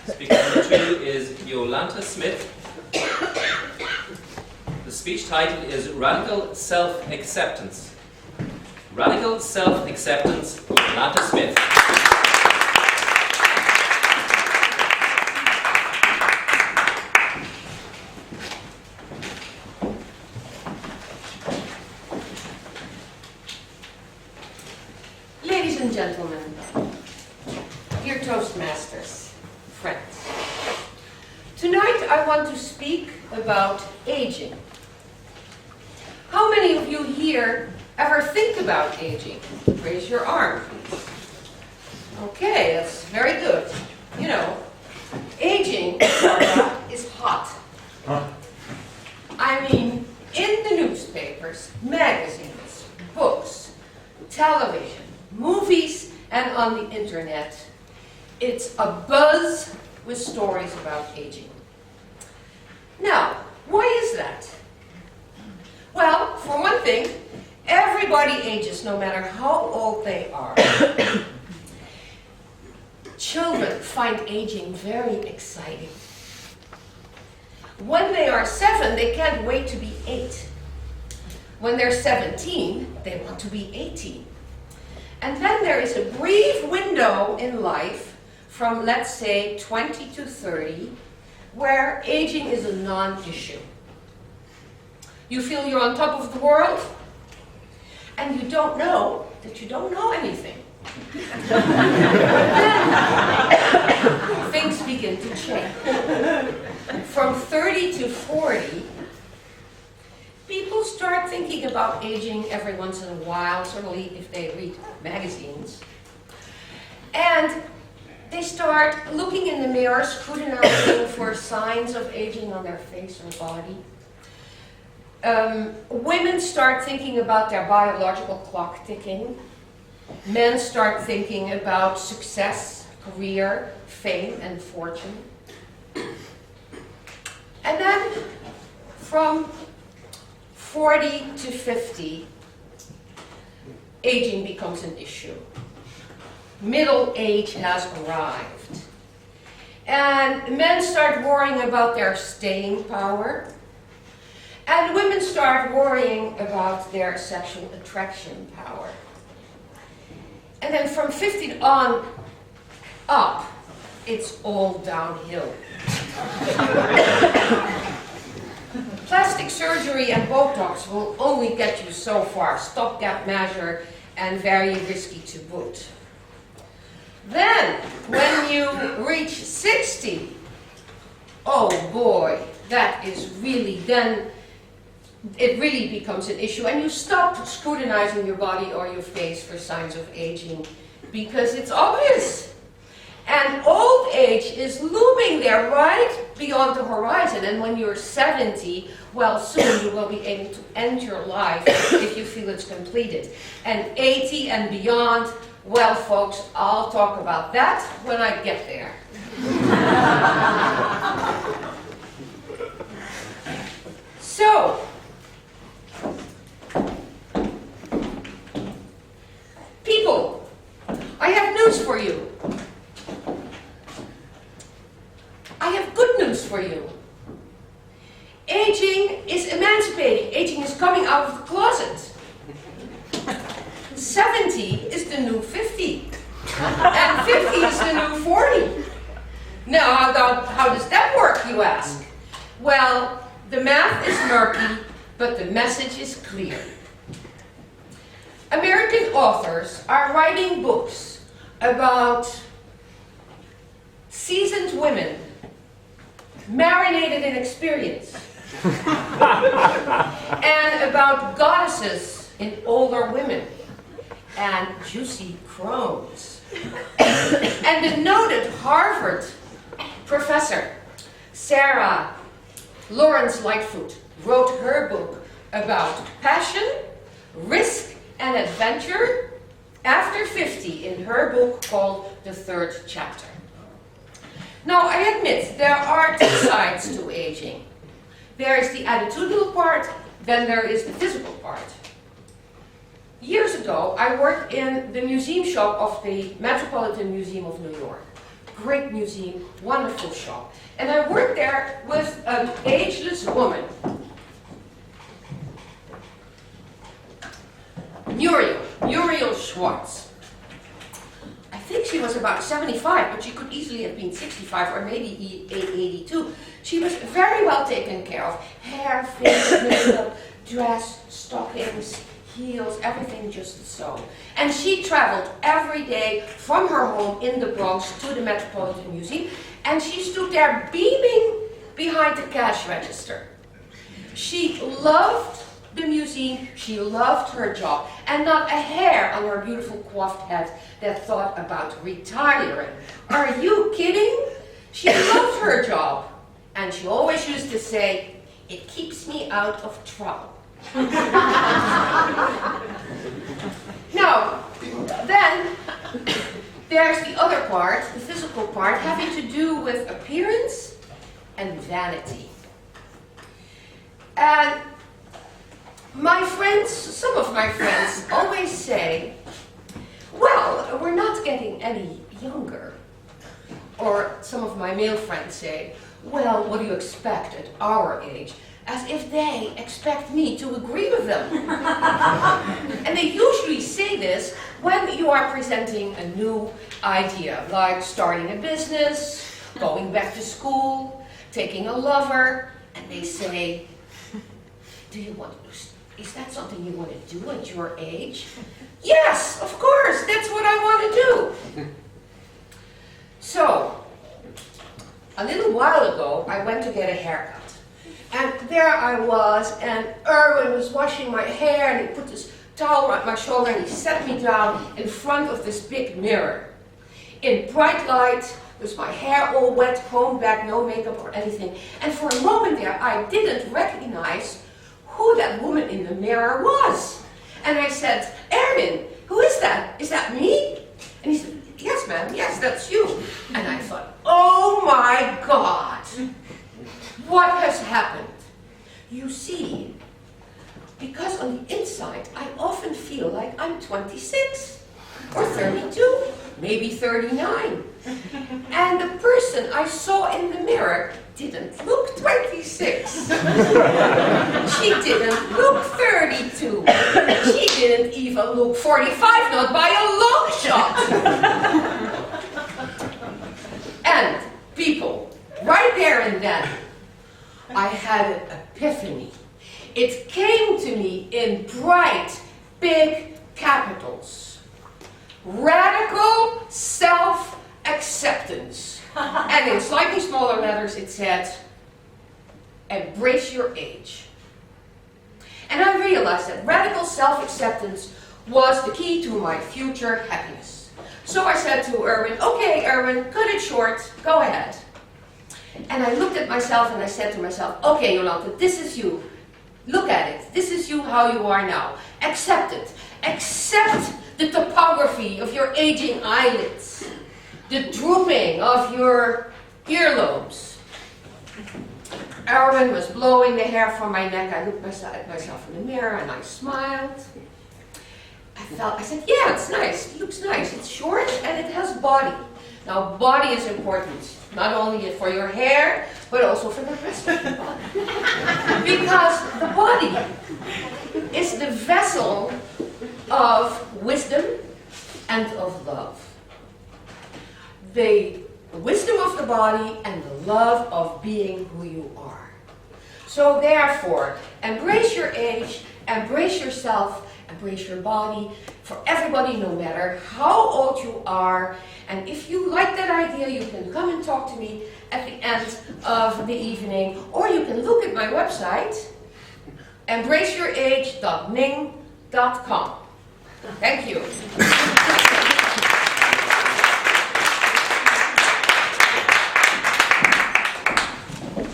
Speaker number 2 is Yolanthe Smit. The speech title is Radical Self-Acceptance. Radical Self-Acceptance, Yolanthe Smit. Ladies and gentlemen, dear Toastmasters, friends, tonight I want to speak about aging. How many of you here ever think about aging? Raise your arm, please. Okay, that's very good. You know, aging is hot. I mean, in the newspapers, magazines, books, television, movies, and on the internet, it's a buzz with stories about aging. Now, why is that? Well, for one thing, everybody ages no matter how old they are. Children find aging very exciting. When they are 7, they can't wait to be 8. When they're 17, they want to be 18. And then there is a brief window in life from, let's say, 20 to 30, where aging is a non-issue. You feel you're on top of the world, and you don't know that you don't know anything. Then things begin to change. From 30 to 40, people start thinking about aging every once in a while, certainly if they read magazines. And they start looking in the mirror, scrutinizing for signs of aging on their face or body. Women start thinking about their biological clock ticking. Men start thinking about success, career, fame, and fortune. And then from 40 to 50, aging becomes an issue. Middle age has arrived. And men start worrying about their staying power. And women start worrying about their sexual attraction power. And then from 50 on up, it's all downhill. Plastic surgery and Botox will only get you so far, stopgap measure, and very risky to boot. Then, when you reach 60, oh boy, that is really, then it really becomes an issue, and you stop scrutinizing your body or your face for signs of aging, because it's obvious. And old age is looming there right beyond the horizon. And when you're 70, well, soon you will be able to end your life if you feel it's completed. And 80 and beyond, well, folks, I'll talk about that when I get there. So, people, I have news for you. I have good news for you. Aging is emancipating. Aging is coming out of the closet. 70 is the new 50. And 50 is the new 40. Now, how does that work, you ask? Well, the math is murky, but the message is clear. American authors are writing books about seasoned women, marinated in experience, and about goddesses in older women, and juicy crones. And the noted Harvard professor, Sarah Lawrence Lightfoot, wrote her book about passion, risk, and adventure after 50 in her book called The Third Chapter. Now, I admit, there are two sides to aging. There is the attitudinal part, then there is the physical part. Years ago, I worked in the museum shop of the Metropolitan Museum of New York. great museum, wonderful shop. And I worked there with an ageless woman, Muriel Schwartz. I think she was about 75, but she could easily have been 65 or maybe 82. She was very well taken care of. Hair, face, makeup, dress, stockings, heels, everything just so. And she traveled every day from her home in the Bronx to the Metropolitan Museum, and she stood there beaming behind the cash register. She loved the museum, she loved her job, and not a hair on her beautiful coiffed head that thought about retiring. Are you kidding? She loved her job, and she always used to say, "It keeps me out of trouble." Now, then there's the other part, the physical part, having to do with appearance and vanity. And my friends, some of my friends always say, "Well, we're not getting any younger." Or some of my male friends say, "Well, what do you expect at our age?" As if they expect me to agree with them. And they usually say this when you are presenting a new idea, like starting a business, going back to school, taking a lover, and they say, is that something you want to do at your age? Yes, of course, that's what I want to do. So, a little while ago, I went to get a haircut. And there I was, and Erwin was washing my hair, and he put this towel around my shoulder, and he set me down in front of this big mirror. In bright light, with my hair all wet, combed back, no makeup or anything. And for a moment there, I didn't recognize who that woman in the mirror was. And I said, "Erwin, who is that? Is that me?" And he said, "Yes, ma'am, yes, that's you." And I thought, oh my God. What has happened? You see, because on the inside, I often feel like I'm 26 or 32, maybe 39. And the person I saw in the mirror didn't look 26. She didn't look 32. She didn't even look 45, not by a long shot. And people, right there and then, I had an epiphany. It came to me in bright, big capitals. Radical self-acceptance. And in slightly smaller letters it said, "Embrace your age." And I realized that radical self-acceptance was the key to my future happiness. So I said to Erwin, "Okay, Erwin, cut it short, go ahead." And I looked at myself and I said to myself, "Okay, Yolanthe, this is you. Look at it. This is you how you are now. Accept it. Accept the topography of your aging eyelids, the drooping of your earlobes." Erwin was blowing the hair from my neck. I looked at myself in the mirror and I smiled. I said, "Yeah, it's nice. It looks nice. It's short and it has body." Now, body is important, not only for your hair, but also for the rest of the body. Because the body is the vessel of wisdom and of love. The wisdom of the body and the love of being who you are. So therefore, embrace your age, embrace yourself, embrace your body, for everybody, no matter how old you are. And if you like that idea, you can come and talk to me at the end of the evening, or you can look at my website, embraceyourage.ning.com. Thank you.